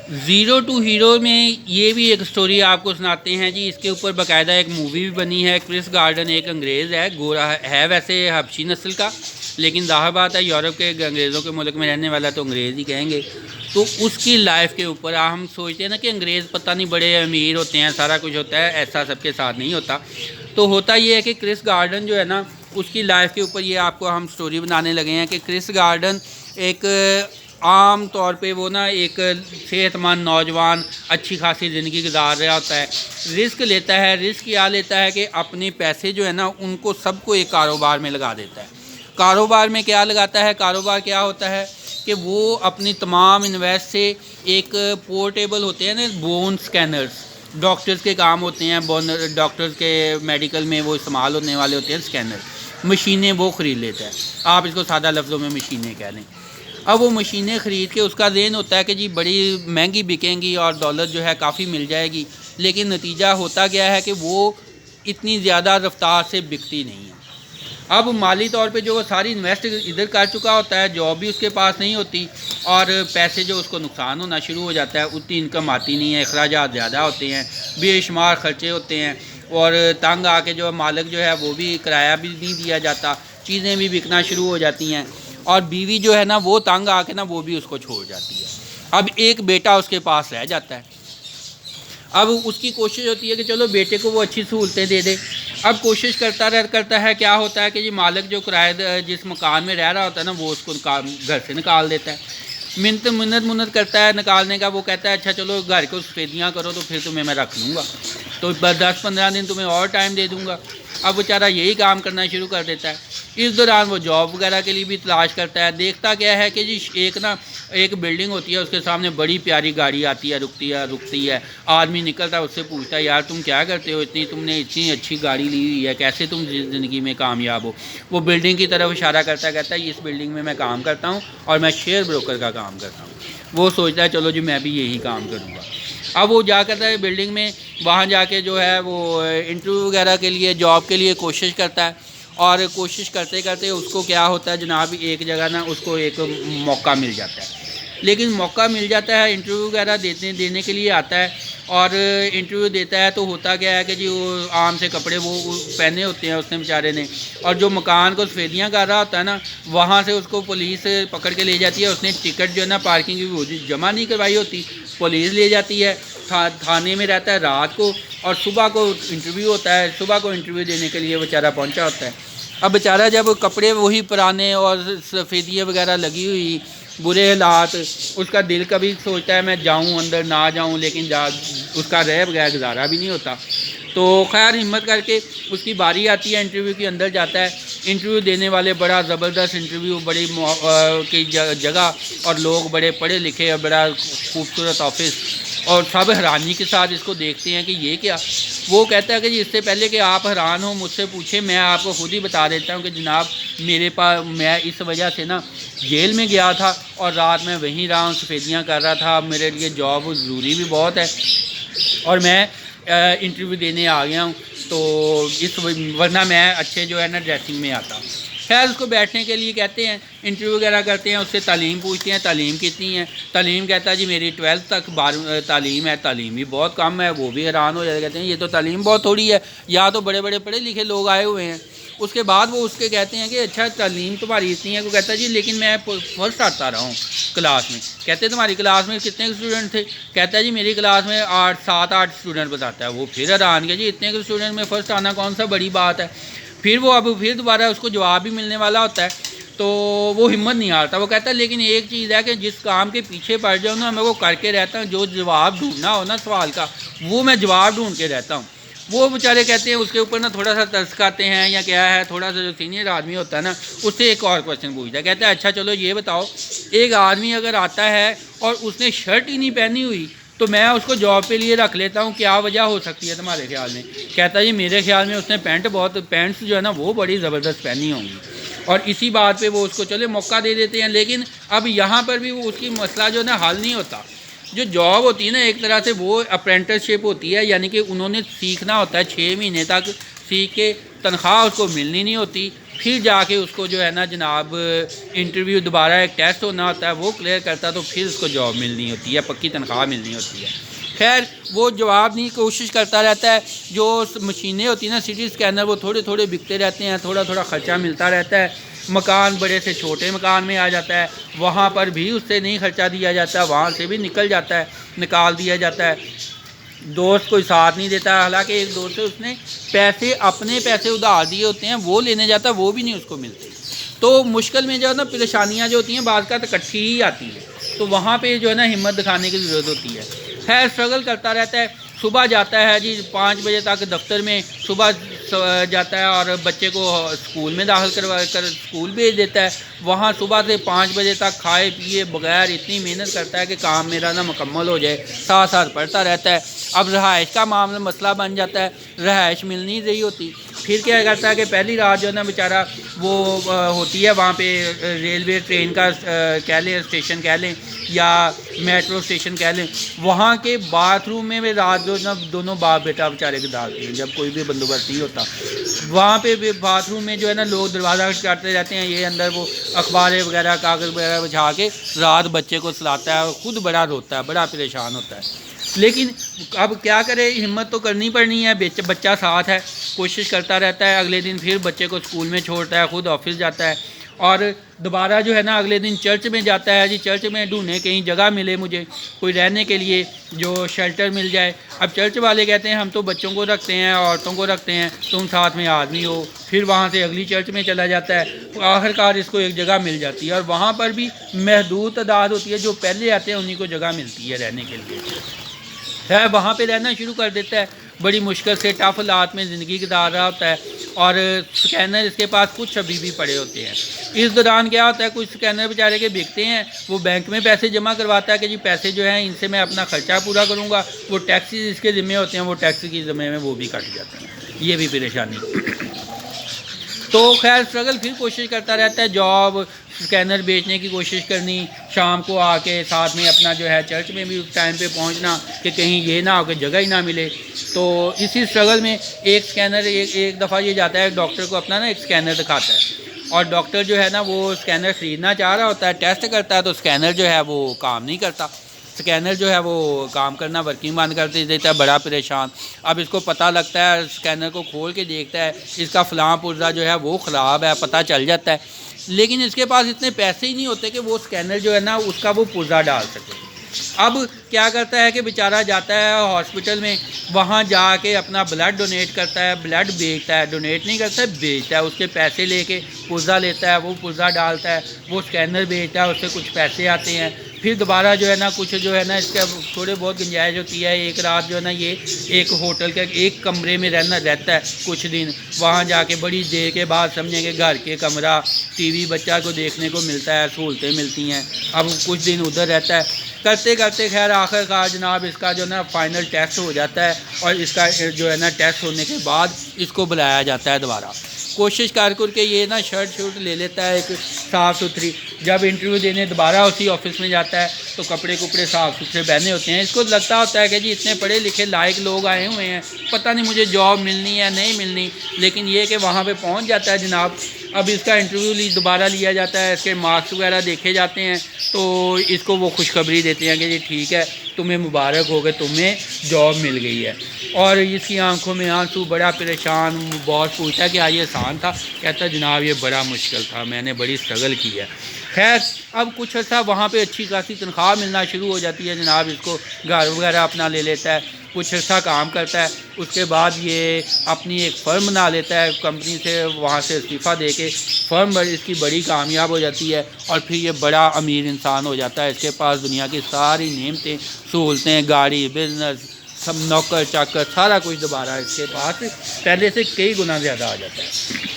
Zero to hero میں یہ بھی ایک سٹوری آپ کو سناتے ہیں جی. اس کے اوپر باقاعدہ ایک مووی بھی بنی ہے. کرس گارڈن ایک انگریز ہے, گورا ہے ویسے حبشی نسل کا, لیکن ظاہر بات ہے یورپ کے انگریزوں کے ملک میں رہنے والا تو انگریز ہی کہیں گے. تو اس کی لائف کے اوپر ہم سوچتے ہیں نا کہ انگریز پتہ نہیں بڑے امیر ہوتے ہیں, سارا کچھ ہوتا ہے, ایسا سب کے ساتھ نہیں ہوتا. تو ہوتا یہ ہے کہ کرس گارڈن جو ہے نا اس کی لائف کے اوپر یہ آپ کو ہم سٹوری بنانے لگے ہیں کہ کرس گارڈن ایک عام طور پہ وہ نا ایک صحت مند نوجوان اچھی خاصی زندگی گزار رہا ہوتا ہے. رسک لیتا ہے. رسک کیا لیتا ہے کہ اپنے پیسے جو ہے نا ان کو سب کو ایک کاروبار میں لگا دیتا ہے. کاروبار میں کیا لگاتا ہے, کاروبار کیا ہوتا ہے کہ وہ اپنی تمام انویسٹ سے ایک پورٹیبل ہوتے ہیں نا بون سکینرز, ڈاکٹرز کے کام ہوتے ہیں, ڈاکٹرز کے میڈیکل میں وہ استعمال ہونے والے ہوتے ہیں سکینر, مشینیں وہ خرید لیتا ہے. آپ اس کو سادہ لفظوں میں مشینیں کہہ لیں. اب وہ مشینیں خرید کے اس کا ذہن ہوتا ہے کہ جی بڑی مہنگی بکیں گی اور دولت جو ہے کافی مل جائے گی, لیکن نتیجہ ہوتا گیا ہے کہ وہ اتنی زیادہ رفتار سے بکتی نہیں ہے. اب مالی طور پہ جو وہ ساری انویسٹ ادھر کر چکا ہوتا ہے, جاب بھی اس کے پاس نہیں ہوتی, اور پیسے جو اس کو نقصان ہونا شروع ہو جاتا ہے, اتنی انکم آتی نہیں ہے, اخراجات زیادہ ہوتے ہیں, بے شمار خرچے ہوتے ہیں, اور تنگ آ کے جو مالک جو ہے وہ بھی کرایہ بھی نہیں دیا جاتا, چیزیں بھی بکنا شروع ہو جاتی ہیں, اور بیوی جو ہے نا وہ تنگ آ کے نا وہ بھی اس کو چھوڑ جاتی ہے. اب ایک بیٹا اس کے پاس رہ جاتا ہے. اب اس کی کوشش ہوتی ہے کہ چلو بیٹے کو وہ اچھی سہولتیں دے دے. اب کوشش کرتا ہے, کیا ہوتا ہے کہ جی مالک جو کرایہ جس مکان میں رہ رہا ہوتا ہے نا وہ اس کو گھر سے نکال دیتا ہے. منت کرتا ہے نکالنے کا. وہ کہتا ہے اچھا چلو گھر کو سفیدیاں کرو تو پھر تمہیں میں رکھ لوں گا, تو 10-15 دن تمہیں اور ٹائم دے دوں گا. اب بیچارہ یہی کام کرنا شروع کر دیتا ہے. اس دوران وہ جاب وغیرہ کے لیے بھی تلاش کرتا ہے. دیکھتا کیا ہے کہ جی ایک بلڈنگ ہوتی ہے, اس کے سامنے بڑی پیاری گاڑی آتی ہے, رکتی ہے. آدمی نکلتا ہے, اس سے پوچھتا ہے یار تم کیا کرتے ہو, تم نے اتنی اچھی گاڑی لی ہوئی ہے, کیسے تم زندگی میں کامیاب ہو. وہ بلڈنگ کی طرف اشارہ کرتا ہے, کہتا ہے اس بلڈنگ میں کام کرتا ہوں اور میں شیئر بروکر کا کام کرتا ہوں. وہ سوچتا ہے چلو جی میں بھی یہی کام کروں گا. اب وہ جا کرتا ہے بلڈنگ میں, وہاں جا کے جو ہے وہ انٹرویو وغیرہ کے لیے جاب کے لیے کوشش کرتا ہے, اور کوشش کرتے کرتے اس کو کیا ہوتا ہے جناب, ایک جگہ نا اس کو ایک موقع مل جاتا ہے. لیکن موقع مل جاتا ہے, انٹرویو وغیرہ دینے کے لیے آتا ہے, اور انٹرویو دیتا ہے تو ہوتا کیا ہے کہ جی وہ عام سے کپڑے وہ پہنے ہوتے ہیں اس نے بیچارے نے, اور جو مکان کو سفیدیاں کر رہا ہوتا ہے نا وہاں سے اس کو پولیس پکڑ کے لے جاتی ہے. اس نے ٹکٹ جو ہے نا پارکنگ کی وہ جمع نہیں کروائی ہوتی, پولیس لے جاتی ہے. تھانے میں رہتا ہے رات کو, اور صبح کو انٹرویو ہوتا ہے. صبح کو انٹرویو دینے کے لیے بیچارہ پہنچا ہوتا ہے. اب بیچارہ جب کپڑے وہی پرانے اور سفیدیاں وغیرہ لگی ہوئی, برے حالات, اس کا دل کبھی سوچتا ہے میں جاؤں اندر نہ جاؤں, لیکن اس کا رہ بغیر گزارا بھی نہیں ہوتا. تو خیر ہمت کر کے اس کی باری آتی ہے, انٹرویو کے اندر جاتا ہے. انٹرویو دینے والے بڑا زبردست انٹرویو, بڑی کی جگہ, اور لوگ بڑے پڑھے لکھے اور بڑا خوبصورت آفس, اور سب حیرانی کے ساتھ اس کو دیکھتے ہیں کہ یہ کیا. وہ کہتا ہے کہ جی اس سے پہلے کہ آپ حیران ہوں مجھ سے پوچھیں, میں آپ کو خود ہی بتا دیتا ہوں کہ جناب میرے پاس میں اس وجہ سے نا جیل میں گیا تھا, اور رات میں وہیں رہا ہوں, سفیدیاں کر رہا تھا. میرے لیے جاب ضروری بھی بہت ہے, اور میں انٹرویو دینے آ گیا ہوں, تو ورنہ میں اچھے جو ہے نا ڈریسنگ میں آتا. خیر اس کو بیٹھنے کے لیے کہتے ہیں, انٹرویو وغیرہ کرتے ہیں, اس سے تعلیم پوچھتے ہیں تعلیم کتنی ہے. تعلیم کہتا ہے جی میری 12 تک تعلیم ہے. تعلیم بھی بہت کم ہے. وہ بھی حیران ہو جاتے, کہتے ہیں یہ تو تعلیم بہت تھوڑی ہے, یا تو بڑے بڑے پڑھے لکھے لوگ آئے ہوئے ہیں. اس کے بعد وہ اس کے کہتے ہیں کہ اچھا تعلیم تمہاری اتنی ہے. وہ کہتا ہے جی لیکن میں فرسٹ آتا رہا ہوں کلاس میں. کہتے ہیں تمہاری کلاس میں کتنے اسٹوڈنٹ تھے. کہتا ہے جی میری کلاس میں 7-8 اسٹوڈنٹ بتاتا ہے. وہ پھر حیران کہ جی اتنے اسٹوڈنٹ میں فرسٹ آنا کون سا بڑی بات ہے. پھر دوبارہ اس کو جواب بھی ملنے والا ہوتا ہے, تو وہ ہمت نہیں ہارتا. وہ کہتا ہے لیکن ایک چیز ہے کہ جس کام کے پیچھے پڑ جاؤں نا میں وہ کر کے رہتا ہوں, جو جواب ڈھونڈنا ہو نا سوال کا وہ میں جواب ڈھونڈ کے رہتا ہوں. وہ بیچارے کہتے ہیں اس کے اوپر نا تھوڑا سا ترس کھاتے ہیں یا کیا ہے, تھوڑا سا جو سینئر آدمی ہوتا ہے نا اس سے ایک اور کوشچن پوچھتا ہے. کہتا ہے اچھا چلو یہ بتاؤ, ایک آدمی اگر آتا ہے اور اس نے شرٹ ہی نہیں پہنی ہوئی تو میں اس کو جاب پہ لیے رکھ لیتا ہوں, کیا وجہ ہو سکتی ہے تمہارے خیال میں. کہتا ہے جی میرے خیال میں اس نے پینٹس جو ہے نا وہ بڑی زبردست پہنی ہوں گی, اور اسی بات پہ وہ اس کو چلے موقع دے دیتے ہیں. لیکن اب یہاں پر بھی وہ اس کی مسئلہ جو ہے نا حل نہیں ہوتا. جو جاب ہوتی ہے نا ایک طرح سے وہ اپرینٹسشپ ہوتی ہے, یعنی کہ انہوں نے سیکھنا ہوتا ہے 6 مہینے تک سیکھ کے, تنخواہ اس کو ملنی نہیں ہوتی, پھر جا کے اس کو جو ہے نا جناب انٹرویو دوبارہ ایک ٹیسٹ ہونا ہوتا ہے، وہ کلیئر کرتا ہے تو پھر اس کو جاب ملنی ہوتی ہے، پکی تنخواہ ملنی ہوتی ہے۔ خیر وہ جواب نہیں، کوشش کرتا رہتا ہے۔ جو مشینیں ہوتی ہیں نا سٹی اسکینر، وہ تھوڑے تھوڑے بکتے رہتے ہیں، تھوڑا تھوڑا خرچہ ملتا رہتا ہے۔ مکان بڑے سے چھوٹے مکان میں آ جاتا ہے، وہاں پر بھی اس سے نہیں خرچہ دیا جاتا، وہاں سے بھی نکال دیا جاتا ہے۔ دوست کوئی ساتھ نہیں دیتا، حالانکہ ایک دوست سے اس نے اپنے پیسے ادھار دیے ہوتے ہیں، وہ لینے جاتا ہے، وہ بھی نہیں اس کو ملتے۔ تو مشکل میں جو ہے نا پریشانیاں جو ہوتی ہیں بعض کا اکٹھی ہی آتی ہیں، تو وہاں پہ جو ہے نا ہمت دکھانے کی ضرورت ہوتی ہے۔ خیر اسٹرگل کرتا رہتا ہے، صبح جاتا ہے جی 5 بجے تک دفتر میں، صبح جاتا ہے اور بچے کو اسکول میں داخل کروا کر اسکول بھیج دیتا ہے۔ وہاں صبح سے 5 بجے تک کھائے پیے بغیر اتنی محنت کرتا ہے کہ کام میرا نا مکمل ہو جائے، ساتھ ساتھ پڑھتا رہتا ہے۔ اب رہائش کا مسئلہ بن جاتا ہے، رہائش مل نہیں رہی ہوتی، پھر کیا کرتا ہے کہ پہلی رات جو ہے نا بیچارہ وہ ہوتی ہے وہاں پہ ریلوے ٹرین کا کہہ لیں اسٹیشن کہہ لیں یا میٹرو اسٹیشن کہہ لیں، وہاں کے باتھ روم میں رات جو نا دونوں باپ بیٹا بیچارے کے ڈالتے ہیں، جب کوئی بھی بندوبست نہیں ہوتا وہاں پہ باتھ روم میں جو ہے نا لوگ دروازہ کھٹکھاتے رہتے ہیں، یہ اندر وہ اخباریں وغیرہ کاغذ وغیرہ بچھا کے رات بچے کو سلاتا ہے اور خود بڑا روتا ہے، بڑا پریشان ہوتا ہے۔ لیکن اب کیا کرے، ہمت تو کرنی پڑنی ہے، بچہ ساتھ ہے، کوشش کرتا رہتا ہے۔ اگلے دن پھر بچے کو اسکول میں چھوڑتا ہے، خود آفس جاتا ہے اور دوبارہ جو ہے نا اگلے دن چرچ میں جاتا ہے جی، چرچ میں ڈھونڈے کہیں جگہ ملے مجھے کوئی رہنے کے لیے، جو شیلٹر مل جائے۔ اب چرچ والے کہتے ہیں ہم تو بچوں کو رکھتے ہیں، عورتوں کو رکھتے ہیں، تم ساتھ میں آدمی ہو۔ پھر وہاں سے اگلی چرچ میں چلا جاتا ہے، آخر کار اس کو ایک جگہ مل جاتی ہے، اور وہاں پر بھی محدود تعداد ہوتی ہے، جو پہلے آتے ہیں انہیں کو جگہ ملتی ہے رہنے کے لیے۔ ہے وہاں پہ رہنا شروع کر دیتا ہے، بڑی مشکل سے ٹف حالات میں زندگی گزار رہا ہوتا ہے، اور سکینر اس کے پاس کچھ ابھی بھی پڑے ہوتے ہیں۔ اس دوران کیا ہوتا ہے، کچھ سکینر بیچارے کے بکتے ہیں، وہ بینک میں پیسے جمع کرواتا ہے کہ جی پیسے جو ہیں ان سے میں اپنا خرچہ پورا کروں گا، وہ ٹیکسی اس کے ذمے ہوتے ہیں، وہ ٹیکسی کی ذمے میں وہ بھی کٹ جاتے ہیں، یہ بھی پریشانی۔ تو خیر اسٹرگل پھر کوشش کرتا رہتا ہے، جاب سکینر بیچنے کی کوشش کرنی، شام کو آ کے ساتھ میں اپنا جو ہے چرچ میں بھی ٹائم پہ پہنچنا کہ کہیں یہ نہ ہو کہ جگہ ہی نہ ملے۔ تو اسی اسٹرگل میں ایک سکینر ایک دفعہ یہ جاتا ہے ڈاکٹر کو اپنا نا ایک سکینر دکھاتا ہے، اور ڈاکٹر جو ہے نا وہ سکینر خریدنا چاہ رہا ہوتا ہے، ٹیسٹ کرتا ہے تو سکینر جو ہے وہ کام نہیں کرتا، سکینر جو ہے وہ کام کرنا ورکنگ بند کر دیتا ہے، بڑا پریشان۔ اب اس کو پتہ لگتا ہے، سکینر کو کھول کے دیکھتا ہے اس کا فلاں پرزہ جو ہے وہ خراب ہے، پتہ چل جاتا ہے، لیکن اس کے پاس اتنے پیسے ہی نہیں ہوتے کہ وہ سکینر جو ہے نا اس کا وہ پرزہ ڈال سکے۔ اب کیا کرتا ہے کہ بیچارہ جاتا ہے ہاسپٹل میں، وہاں جا کے اپنا بلڈ ڈونیٹ کرتا ہے، بلڈ بیچتا ہے، ڈونیٹ نہیں کرتا ہے بیچتا ہے، اس کے پیسے لے کے پرزہ لیتا ہے، وہ پرزہ ڈالتا ہے، وہ سکینر بیچتا ہے، اس سے کچھ پیسے آتے ہیں۔ پھر دوبارہ جو ہے نا کچھ جو ہے نا اس کا تھوڑے بہت گنجائش ہوتی ہے، ایک رات جو ہے نا یہ ایک ہوٹل کے ایک کمرے میں رہتا ہے کچھ دن، وہاں جا کے بڑی دیر کے بعد سمجھیں کہ گھر کے کمرہ، ٹی وی بچہ کو دیکھنے کو ملتا ہے، سہولتیں ملتی ہیں، اب کچھ دن ادھر رہتا ہے، کرتے کرتے خیر آخر کار جناب اس کا جو ہے نا فائنل ٹیسٹ ہو جاتا ہے، اور اس کا جو ہے نا ٹیسٹ ہونے کے بعد اس کو بلایا جاتا ہے دوبارہ، کوشش کر کے یہ نا شرٹ لے لیتا ہے ایک صاف ستھری، جب انٹرویو دینے دوبارہ اسی آفس میں جاتا ہے تو کپڑے صاف ستھرے پہنے ہوتے ہیں، اس کو لگتا ہوتا ہے کہ جی اتنے پڑھے لکھے لائق لوگ آئے ہوئے ہیں، پتہ نہیں مجھے جاب ملنی ہے نہیں ملنی، لیکن یہ کہ وہاں پہ پہنچ جاتا ہے جناب۔ اب اس کا انٹرویو دوبارہ لیا جاتا ہے، اس کے مارکس وغیرہ دیکھے جاتے ہیں، تو اس کو وہ خوشخبری دیتے ہیں کہ جی ٹھیک ہے تمہیں مبارک ہو گئے، تمہیں جاب مل گئی ہے، اور اس کی آنکھوں میں آنسو، بڑا پریشان۔ باس پوچھتا ہے کہ یہ آسان تھا، کہتا ہے جناب یہ بڑا مشکل تھا، میں نے بڑی اسٹرگل کی ہے۔ خیر اب کچھ عرصہ وہاں پہ اچھی خاصی تنخواہ ملنا شروع ہو جاتی ہے جناب، اس کو گھر وغیرہ اپنا لے لیتا ہے، کچھ عرصہ کام کرتا ہے، اس کے بعد یہ اپنی ایک فرم بنا لیتا ہے کمپنی سے، وہاں سے استعفیٰ دے کے فرم اس کی بڑی کامیاب ہو جاتی ہے، اور پھر یہ بڑا امیر انسان ہو جاتا ہے، اس کے پاس دنیا کی ساری نعمتیں، سہولتیں، گاڑی، بزنس، سب نوکر چاکر، سارا کچھ دوبارہ اس کے پاس پہلے سے کئی گنا زیادہ آ جاتا ہے۔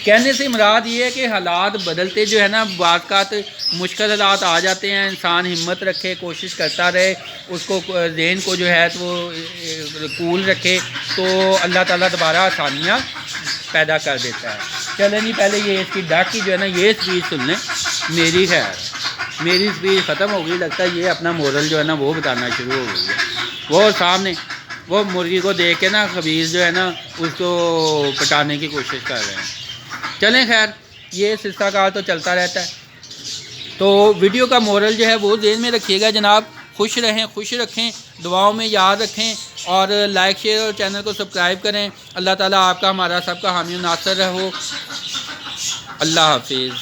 کہنے سے مراد یہ ہے کہ حالات بدلتے جو ہے نا، بعض اوقات مشکل حالات آ جاتے ہیں، انسان ہمت رکھے، کوشش کرتا رہے، اس کو ذہن کو جو ہے تو وہ کول رکھے، تو اللہ تعالیٰ دوبارہ آسانیاں پیدا کر دیتا ہے۔ چلیں جی پہلے یہ اس کی ڈاک کی جو ہے نا یہ اسپیچ سن لیں میری، خیر میری اسپیچ ختم ہو گئی، لگتا ہے یہ اپنا مورل جو ہے نا وہ بتانا شروع ہو گئی ہے۔ وہ سامنے وہ مرغی کو دیکھ کے نا خبیث جو ہے نا اس کو پٹانے کی کوشش کر رہے ہیں۔ چلیں خیر یہ سلسلہ کار تو چلتا رہتا ہے. تو ویڈیو کا مورل جو ہے وہ ذہن میں رکھیے گا جناب. خوش رہیں، خوش رکھیں، دعاؤں میں یاد رکھیں، اور لائک شیئر اور چینل کو سبسکرائب کریں. اللہ تعالیٰ آپ کا ہمارا سب کا حامی و ناصر ہو. اللہ حافظ.